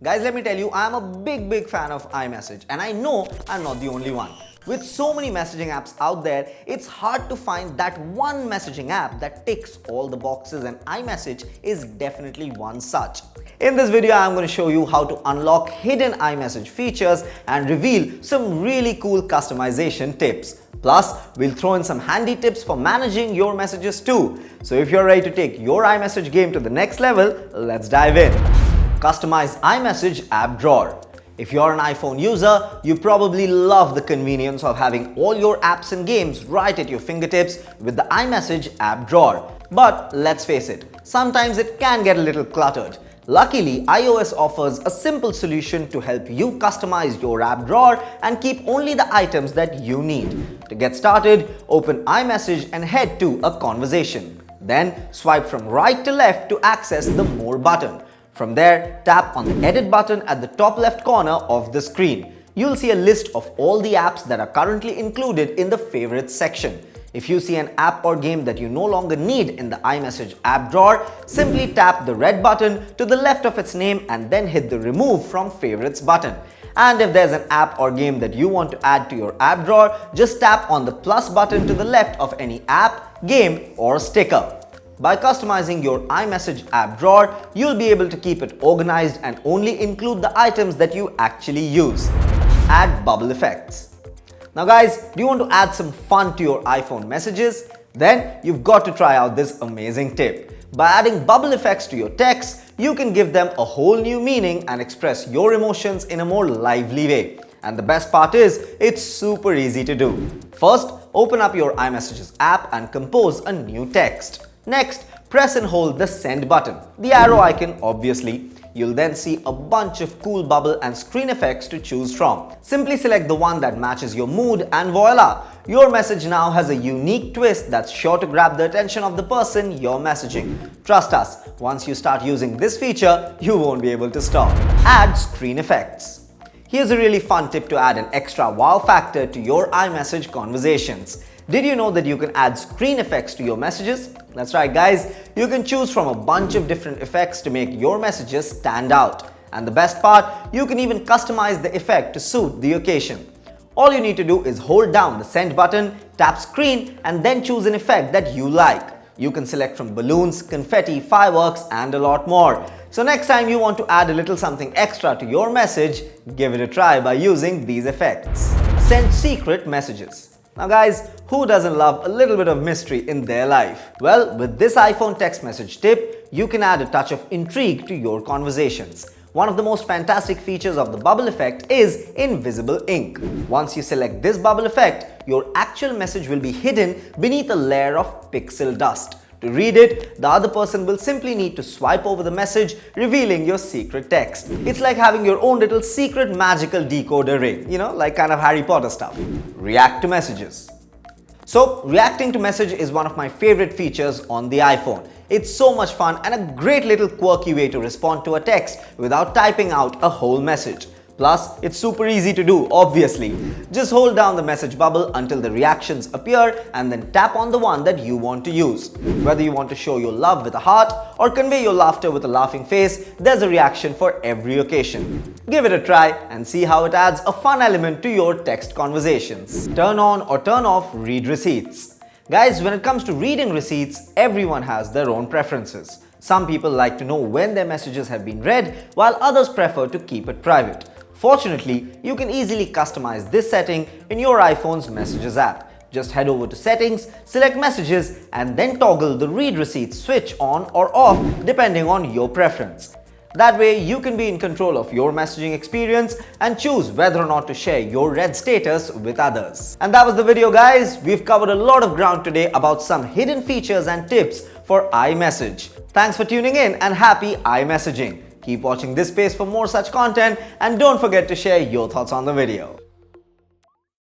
Guys, let me tell you, I'm a big fan of iMessage, and I know I'm not the only one. With so many messaging apps out there, it's hard to find that one messaging app that ticks all the boxes, and iMessage is definitely one such. In this video, I'm going to show you how to unlock hidden iMessage features and reveal some really cool customization tips. Plus, we'll throw in some handy tips for managing your messages too. So if you're ready to take your iMessage game to the next level, let's dive in. Customize iMessage app drawer. If you're an iPhone user, you probably love the convenience of having all your apps and games right at your fingertips with the iMessage app drawer. But let's face it, sometimes it can get a little cluttered. Luckily, iOS offers a simple solution to help you customize your app drawer and keep only the items that you need. To get started, open iMessage and head to a conversation. Then swipe from right to left to access the More button. From there, tap on the Edit button at the top left corner of the screen. You'll see a list of all the apps that are currently included in the Favorites section. If you see an app or game that you no longer need in the iMessage app drawer, simply tap the red button to the left of its name and then hit the Remove from Favorites button. And if there's an app or game that you want to add to your app drawer, just tap on the plus button to the left of any app, game, or sticker. By customizing your iMessage app drawer, you'll be able to keep it organized and only include the items that you actually use. Add bubble effects. Now guys, do you want to add some fun to your iPhone messages? Then you've got to try out this amazing tip. By adding bubble effects to your text, you can give them a whole new meaning and express your emotions in a more lively way. And the best part is, it's super easy to do. First, open up your iMessages app and compose a new text. Next, press and hold the send button, the arrow icon obviously. You'll then see a bunch of cool bubble and screen effects to choose from. Simply select the one that matches your mood and voila! Your message now has a unique twist that's sure to grab the attention of the person you're messaging. Trust us, once you start using this feature, you won't be able to stop. Add screen effects. Here's a really fun tip to add an extra wow factor to your iMessage conversations. Did you know that you can add screen effects to your messages? That's right guys, you can choose from a bunch of different effects to make your messages stand out. And the best part, you can even customize the effect to suit the occasion. All you need to do is hold down the send button, tap screen, and then choose an effect that you like. You can select from balloons, confetti, fireworks, and a lot more. So next time you want to add a little something extra to your message, give it a try by using these effects. Send secret messages. Now guys, who doesn't love a little bit of mystery in their life? Well, with this iPhone text message tip, you can add a touch of intrigue to your conversations. One of the most fantastic features of the bubble effect is invisible ink. Once you select this bubble effect, your actual message will be hidden beneath a layer of pixel dust. To read it, the other person will simply need to swipe over the message, revealing your secret text. It's like having your own little secret magical decoder ring, like kind of Harry Potter stuff. React to messages. So, reacting to message is one of my favorite features on the iPhone. It's so much fun and a great little quirky way to respond to a text without typing out a whole message. Plus, it's super easy to do, obviously. Just hold down the message bubble until the reactions appear and then tap on the one that you want to use. Whether you want to show your love with a heart or convey your laughter with a laughing face, there's a reaction for every occasion. Give it a try and see how it adds a fun element to your text conversations. Turn on or turn off read receipts. Guys, when it comes to reading receipts, everyone has their own preferences. Some people like to know when their messages have been read, while others prefer to keep it private. Fortunately, you can easily customize this setting in your iPhone's Messages app. Just head over to Settings, select Messages, and then toggle the Read Receipts switch on or off depending on your preference. That way, you can be in control of your messaging experience and choose whether or not to share your read status with others. And that was the video guys. We've covered a lot of ground today about some hidden features and tips for iMessage. Thanks for tuning in and happy iMessaging. Keep watching this space for more such content and don't forget to share your thoughts on the video.